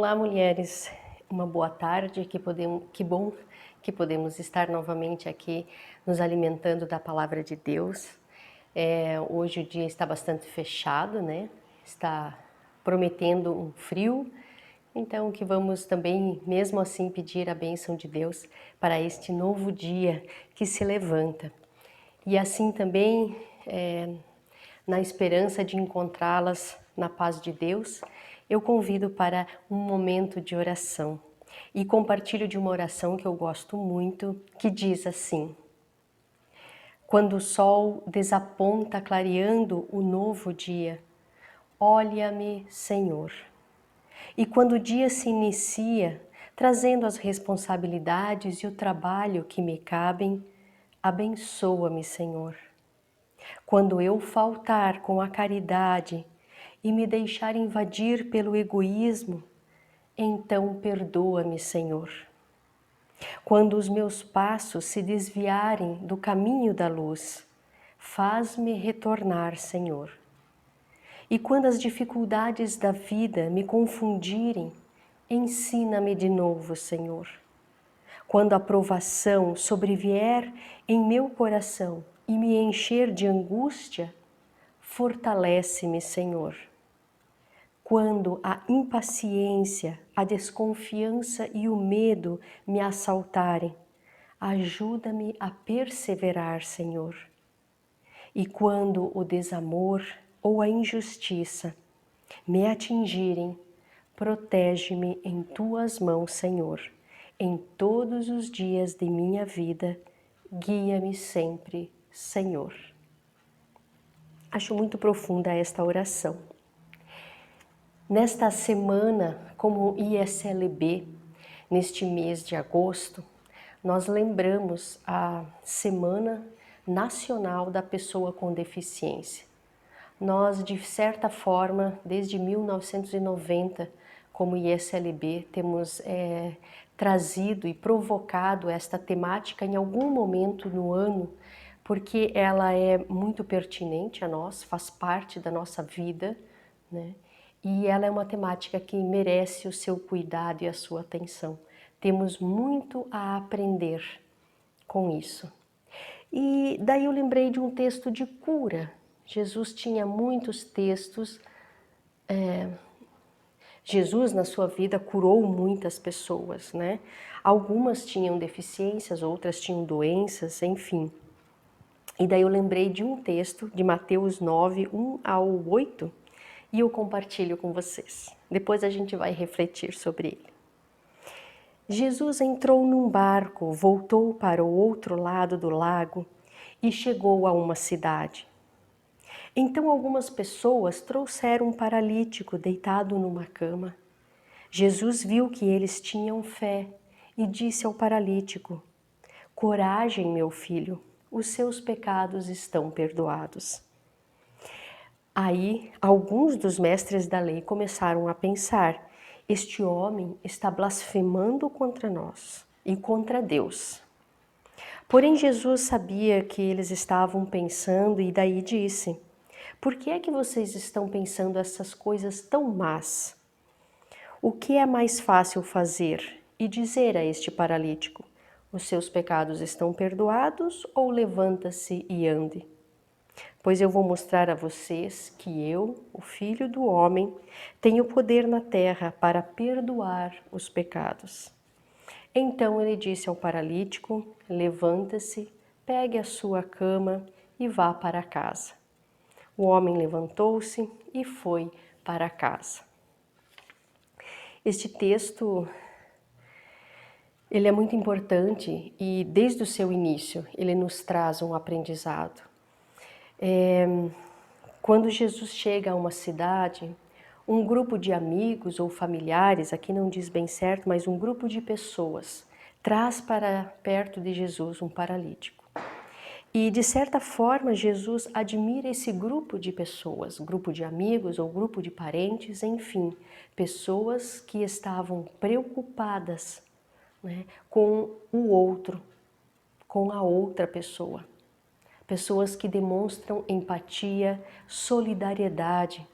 Olá, mulheres. Uma boa tarde. Que bom que podemos estar novamente aqui nos alimentando da palavra de Deus. Hoje o dia está bastante fechado, né? Está prometendo um frio. Então, que vamos também, mesmo assim, pedir a bênção de Deus para este novo dia que se levanta. E assim também, na esperança de encontrá-las na paz de Deus, eu convido para um momento de oração e compartilho de uma oração que eu gosto muito, que diz assim: quando o sol desaponta clareando o novo dia, olha-me, Senhor. E quando o dia se inicia, trazendo as responsabilidades e o trabalho que me cabem, abençoa-me, Senhor. Quando eu faltar com a caridade e me deixar invadir pelo egoísmo, então perdoa-me, Senhor. Quando os meus passos se desviarem do caminho da luz, faz-me retornar, Senhor. E quando as dificuldades da vida me confundirem, ensina-me de novo, Senhor. Quando a provação sobrevier em meu coração e me encher de angústia, fortalece-me, Senhor. Quando a impaciência, a desconfiança e o medo me assaltarem, ajuda-me a perseverar, Senhor. E quando o desamor ou a injustiça me atingirem, protege-me em tuas mãos, Senhor. Em todos os dias de minha vida, guia-me sempre, Senhor. Acho muito profunda esta oração. Nesta semana, como ISLB, neste mês de agosto, nós lembramos a Semana Nacional da Pessoa com Deficiência. Nós, de certa forma, desde 1990, como ISLB, temos trazido e provocado esta temática em algum momento no ano, porque ela é muito pertinente a nós, faz parte da nossa vida, né? E ela é uma temática que merece o seu cuidado e a sua atenção. Temos muito a aprender com isso. E daí eu lembrei de um texto de cura. Jesus tinha muitos textos. Jesus, na sua vida, curou muitas pessoas, né? Algumas tinham deficiências, outras tinham doenças, enfim. E daí eu lembrei de um texto de Mateus 9, 1 ao 8, e eu compartilho com vocês. Depois a gente vai refletir sobre ele. Jesus entrou num barco, voltou para o outro lado do lago e chegou a uma cidade. Então algumas pessoas trouxeram um paralítico deitado numa cama. Jesus viu que eles tinham fé e disse ao paralítico: coragem, meu filho, os seus pecados estão perdoados. Aí, alguns dos mestres da lei começaram a pensar: este homem está blasfemando contra nós e contra Deus. Porém, Jesus sabia que eles estavam pensando e daí disse: por que é que vocês estão pensando essas coisas tão más? O que é mais fácil fazer e dizer a este paralítico: os seus pecados estão perdoados, ou levanta-se e ande? Pois eu vou mostrar a vocês que eu, o Filho do Homem, tenho poder na terra para perdoar os pecados. Então ele disse ao paralítico: levanta-se, pegue a sua cama e vá para casa. O homem levantou-se e foi para casa. Este texto, ele é muito importante e desde o seu início ele nos traz um aprendizado. Quando Jesus chega a uma cidade, um grupo de amigos ou familiares, aqui não diz bem certo, mas um grupo de pessoas, traz para perto de Jesus um paralítico. E de certa forma Jesus admira esse grupo de pessoas, grupo de amigos ou grupo de parentes, enfim, pessoas que estavam preocupadas, né, com o outro, com a outra pessoa. Pessoas que demonstram empatia, solidariedade.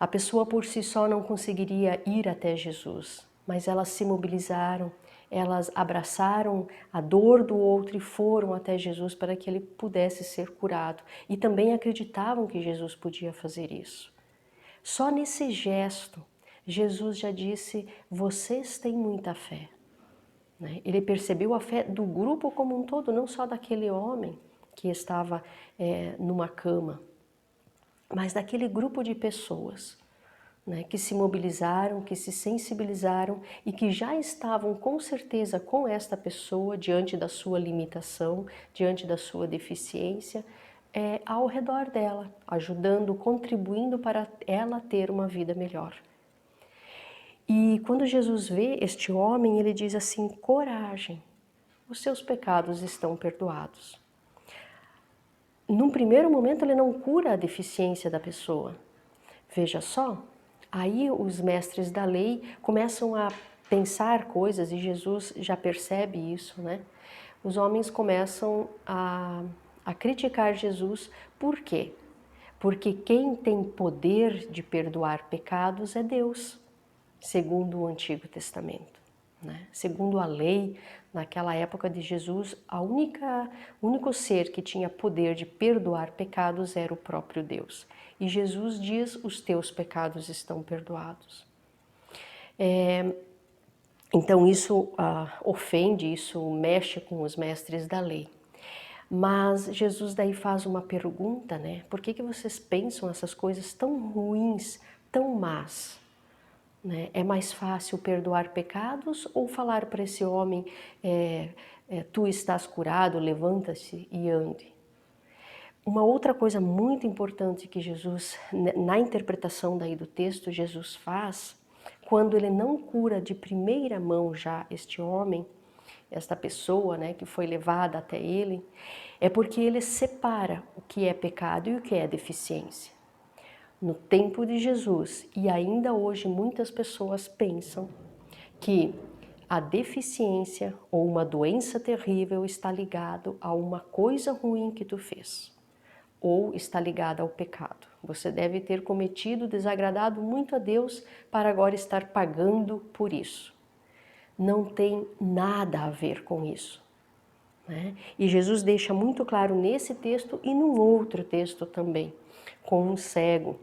A pessoa por si só não conseguiria ir até Jesus, mas elas se mobilizaram, elas abraçaram a dor do outro e foram até Jesus para que ele pudesse ser curado. E também acreditavam que Jesus podia fazer isso. Só nesse gesto, Jesus já disse, vocês têm muita fé. Ele percebeu a fé do grupo como um todo, não só daquele homem que estava numa cama, mas daquele grupo de pessoas, que se mobilizaram, que se sensibilizaram e que já estavam com certeza com esta pessoa diante da sua limitação, diante da sua deficiência, ao redor dela, ajudando, contribuindo para ela ter uma vida melhor. E quando Jesus vê este homem, ele diz assim, coragem, os seus pecados estão perdoados. Num primeiro momento ele não cura a deficiência da pessoa. Veja só, aí os mestres da lei começam a pensar coisas e Jesus já percebe isso, Os homens começam a criticar Jesus, por quê? Porque quem tem poder de perdoar pecados é Deus, segundo o Antigo Testamento. Segundo a lei, naquela época de Jesus, o único ser que tinha poder de perdoar pecados era o próprio Deus. E Jesus diz, os teus pecados estão perdoados. Então isso ofende, isso mexe com os mestres da lei. Mas Jesus daí faz uma pergunta, Por que vocês pensam essas coisas tão ruins, tão más? É mais fácil perdoar pecados ou falar para esse homem, tu estás curado, levanta-se e ande? Uma outra coisa muito importante que Jesus, na interpretação daí do texto, Jesus faz, quando ele não cura de primeira mão já este homem, esta pessoa que foi levada até ele, é porque ele separa o que é pecado e o que é deficiência. No tempo de Jesus, e ainda hoje muitas pessoas pensam que a deficiência ou uma doença terrível está ligado a uma coisa ruim que tu fez, ou está ligada ao pecado. Você deve ter cometido, desagradado muito a Deus para agora estar pagando por isso. Não tem nada a ver com isso. E Jesus deixa muito claro nesse texto e num outro texto também, com um cego.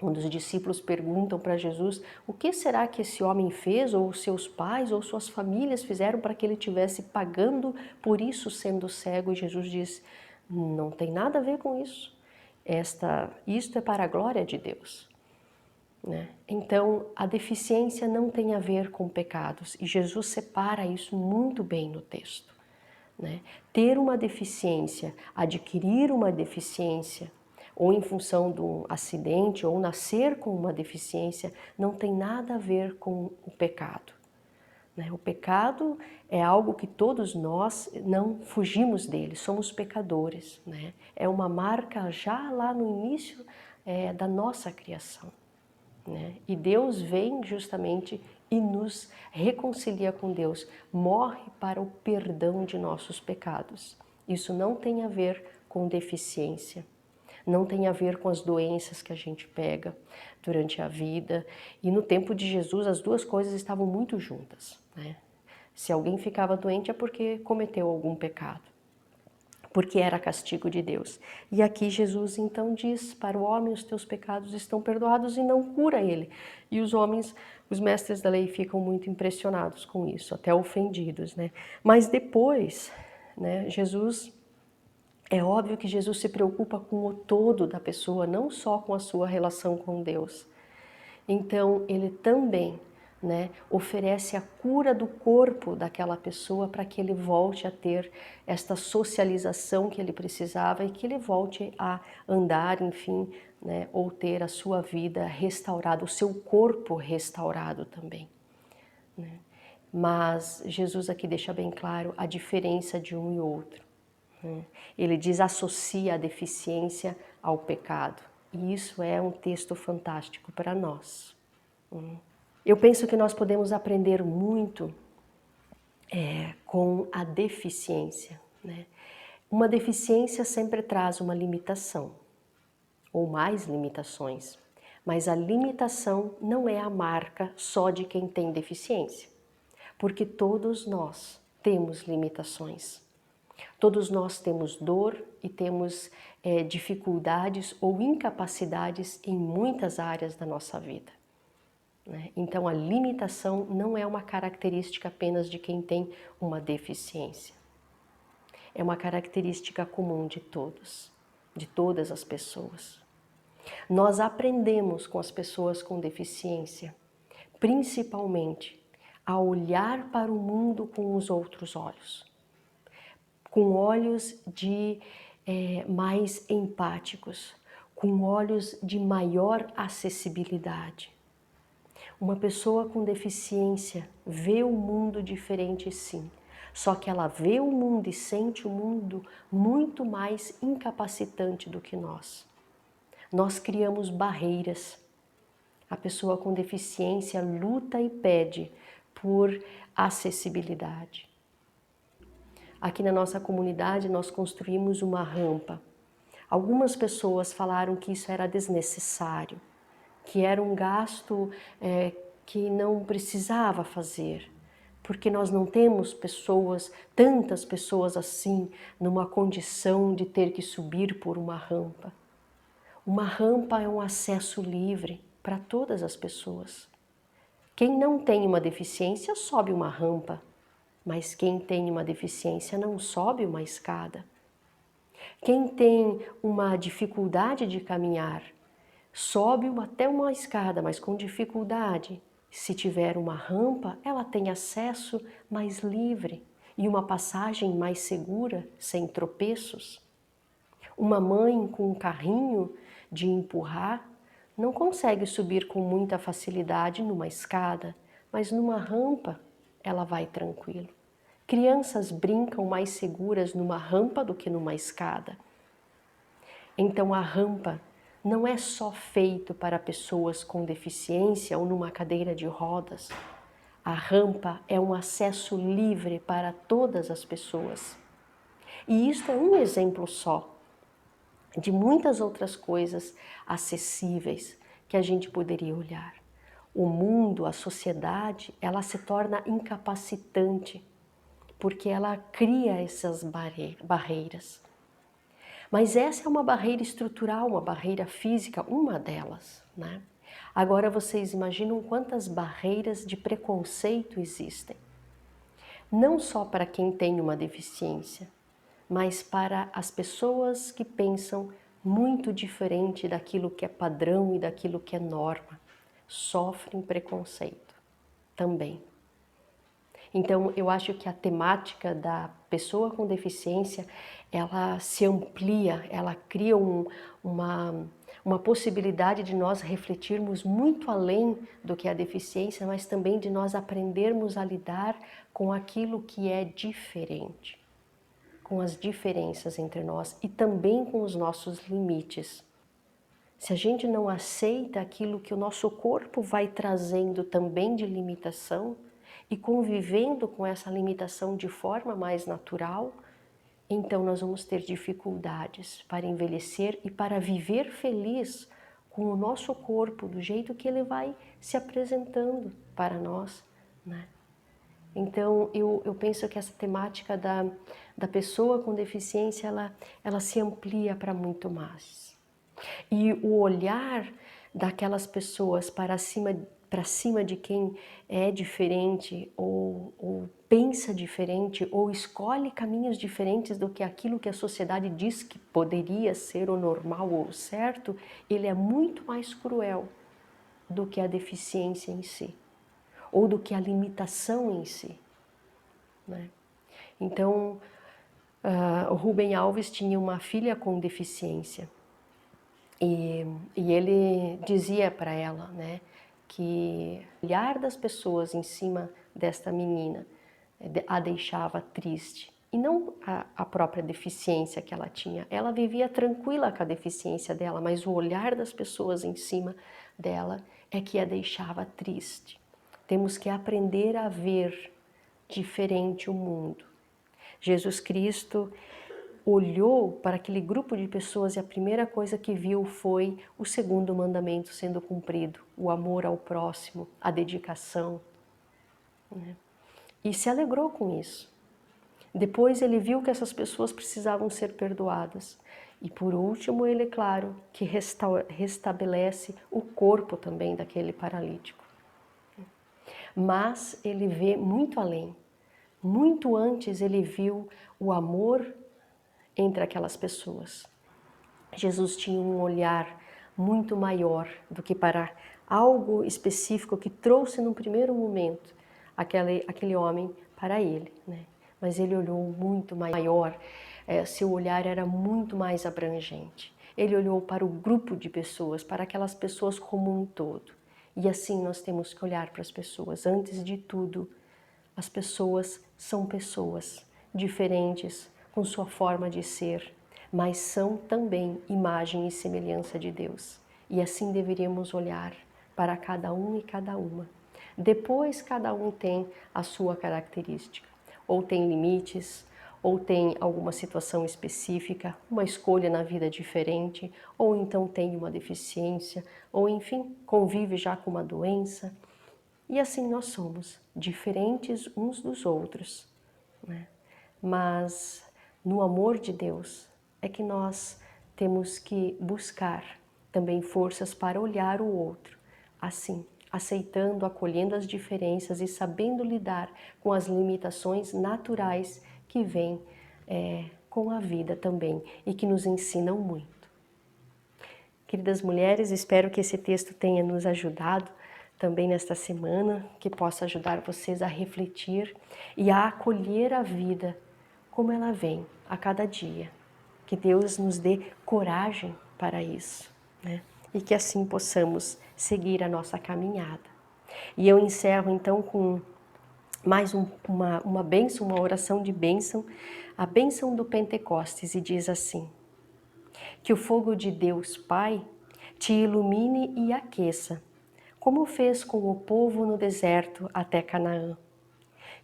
Um dos discípulos perguntam para Jesus, o que será que esse homem fez, ou seus pais, ou suas famílias fizeram para que ele estivesse pagando por isso sendo cego? E Jesus diz, não tem nada a ver com isso. Isto é para a glória de Deus. Então, a deficiência não tem a ver com pecados, e Jesus separa isso muito bem no texto. Ter uma deficiência, adquirir uma deficiência, ou em função de um acidente, ou nascer com uma deficiência, não tem nada a ver com o pecado. O pecado é algo que todos nós não fugimos dele, somos pecadores. É uma marca já lá no início da nossa criação. E Deus vem justamente e nos reconcilia com Deus, morre para o perdão de nossos pecados. Isso não tem a ver com deficiência. Não tem a ver com as doenças que a gente pega durante a vida. E no tempo de Jesus, as duas coisas estavam muito juntas. Se alguém ficava doente é porque cometeu algum pecado, porque era castigo de Deus. E aqui Jesus então diz para o homem, os teus pecados estão perdoados, e não cura ele. E os homens, os mestres da lei, ficam muito impressionados com isso, até ofendidos. Mas depois, Jesus... É óbvio que Jesus se preocupa com o todo da pessoa, não só com a sua relação com Deus. Então, ele também oferece a cura do corpo daquela pessoa para que ele volte a ter esta socialização que ele precisava e que ele volte a andar, enfim, ou ter a sua vida restaurada, o seu corpo restaurado também. Mas Jesus aqui deixa bem claro a diferença de um e outro. Ele desassocia a deficiência ao pecado. E isso é um texto fantástico para nós. Eu penso que nós podemos aprender muito com a deficiência. Uma deficiência sempre traz uma limitação, ou mais limitações. Mas a limitação não é a marca só de quem tem deficiência, porque todos nós temos limitações. Todos nós temos dor e temos dificuldades ou incapacidades em muitas áreas da nossa vida, né? Então a limitação não é uma característica apenas de quem tem uma deficiência. É uma característica comum de todos, de todas as pessoas. Nós aprendemos com as pessoas com deficiência, principalmente, a olhar para o mundo com os outros olhos, com olhos mais empáticos, com olhos de maior acessibilidade. Uma pessoa com deficiência vê o mundo diferente, sim, só que ela vê o mundo e sente o mundo muito mais incapacitante do que nós. Nós criamos barreiras. A pessoa com deficiência luta e pede por acessibilidade. Aqui na nossa comunidade nós construímos uma rampa. Algumas pessoas falaram que isso era desnecessário, que era um gasto que não precisava fazer, porque nós não temos tantas pessoas assim, numa condição de ter que subir por uma rampa. Uma rampa é um acesso livre para todas as pessoas. Quem não tem uma deficiência sobe uma rampa, mas quem tem uma deficiência não sobe uma escada. Quem tem uma dificuldade de caminhar sobe até uma escada, mas com dificuldade. Se tiver uma rampa, ela tem acesso mais livre e uma passagem mais segura, sem tropeços. Uma mãe com um carrinho de empurrar não consegue subir com muita facilidade numa escada, mas numa rampa ela vai tranquilo. Crianças brincam mais seguras numa rampa do que numa escada. Então a rampa não é só feito para pessoas com deficiência ou numa cadeira de rodas. A rampa é um acesso livre para todas as pessoas. E isto é um exemplo só de muitas outras coisas acessíveis que a gente poderia olhar. O mundo, a sociedade, ela se torna incapacitante porque ela cria essas barreiras. Mas essa é uma barreira estrutural, uma barreira física, uma delas, né? Agora vocês imaginam quantas barreiras de preconceito existem. Não só para quem tem uma deficiência, mas para as pessoas que pensam muito diferente daquilo que é padrão e daquilo que é norma. Sofrem preconceito também. Então, eu acho que a temática da pessoa com deficiência, ela se amplia, ela cria uma possibilidade de nós refletirmos muito além do que é a deficiência, mas também de nós aprendermos a lidar com aquilo que é diferente, com as diferenças entre nós e também com os nossos limites. Se a gente não aceita aquilo que o nosso corpo vai trazendo também de limitação e convivendo com essa limitação de forma mais natural, então nós vamos ter dificuldades para envelhecer e para viver feliz com o nosso corpo do jeito que ele vai se apresentando para nós, né? Então, eu penso que essa temática da pessoa com deficiência, ela se amplia para muito mais. E o olhar daquelas pessoas para cima de quem é diferente, ou pensa diferente, ou escolhe caminhos diferentes do que aquilo que a sociedade diz que poderia ser o normal ou o certo, ele é muito mais cruel do que a deficiência em si, ou do que a limitação em si, né? Então, o Rubem Alves tinha uma filha com deficiência e ele dizia para ela, né, que o olhar das pessoas em cima desta menina a deixava triste. E não a própria deficiência que ela tinha. Ela vivia tranquila com a deficiência dela, mas o olhar das pessoas em cima dela é que a deixava triste. Temos que aprender a ver diferente o mundo. Jesus Cristo olhou para aquele grupo de pessoas e a primeira coisa que viu foi o segundo mandamento sendo cumprido, o amor ao próximo, a dedicação, né? E se alegrou com isso. Depois ele viu que essas pessoas precisavam ser perdoadas. E por último, ele, claro, que restabelece o corpo também daquele paralítico. Mas ele vê muito além. Muito antes ele viu o amor entre aquelas pessoas. Jesus tinha um olhar muito maior do que para algo específico que trouxe no primeiro momento aquele homem para ele, né? Mas ele olhou muito maior, seu olhar era muito mais abrangente. Ele olhou para o grupo de pessoas, para aquelas pessoas como um todo. E assim nós temos que olhar para as pessoas. Antes de tudo, as pessoas são pessoas diferentes, com sua forma de ser, mas são também imagem e semelhança de Deus. E assim deveríamos olhar para cada um e cada uma. Depois, cada um tem a sua característica, ou tem limites, ou tem alguma situação específica, uma escolha na vida diferente, ou então tem uma deficiência, ou enfim, convive já com uma doença. E assim nós somos, diferentes uns dos outros, né? Mas no amor de Deus é que nós temos que buscar também forças para olhar o outro, assim, aceitando, acolhendo as diferenças e sabendo lidar com as limitações naturais que vêm com a vida também e que nos ensinam muito. Queridas mulheres, espero que esse texto tenha nos ajudado também nesta semana, que possa ajudar vocês a refletir e a acolher a vida como ela vem a cada dia. Que Deus nos dê coragem para isso, né? E que assim possamos seguir a nossa caminhada. E eu encerro então com mais uma bênção, uma oração de bênção, a bênção do Pentecostes, e diz assim: que o fogo de Deus Pai te ilumine e aqueça, como fez com o povo no deserto até Canaã.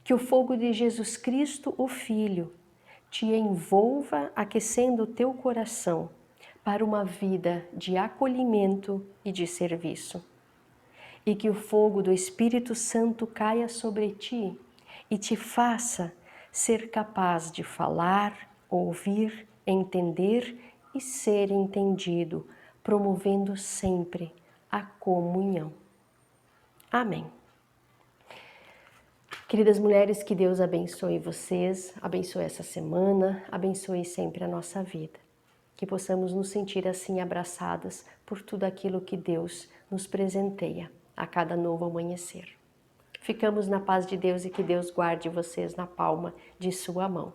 Que o fogo de Jesus Cristo, o Filho, te envolva aquecendo o teu coração para uma vida de acolhimento e de serviço. E que o fogo do Espírito Santo caia sobre ti e te faça ser capaz de falar, ouvir, entender e ser entendido, promovendo sempre a comunhão. Amém. Queridas mulheres, que Deus abençoe vocês, abençoe essa semana, abençoe sempre a nossa vida. Que possamos nos sentir assim abraçadas por tudo aquilo que Deus nos presenteia a cada novo amanhecer. Ficamos na paz de Deus e que Deus guarde vocês na palma de sua mão.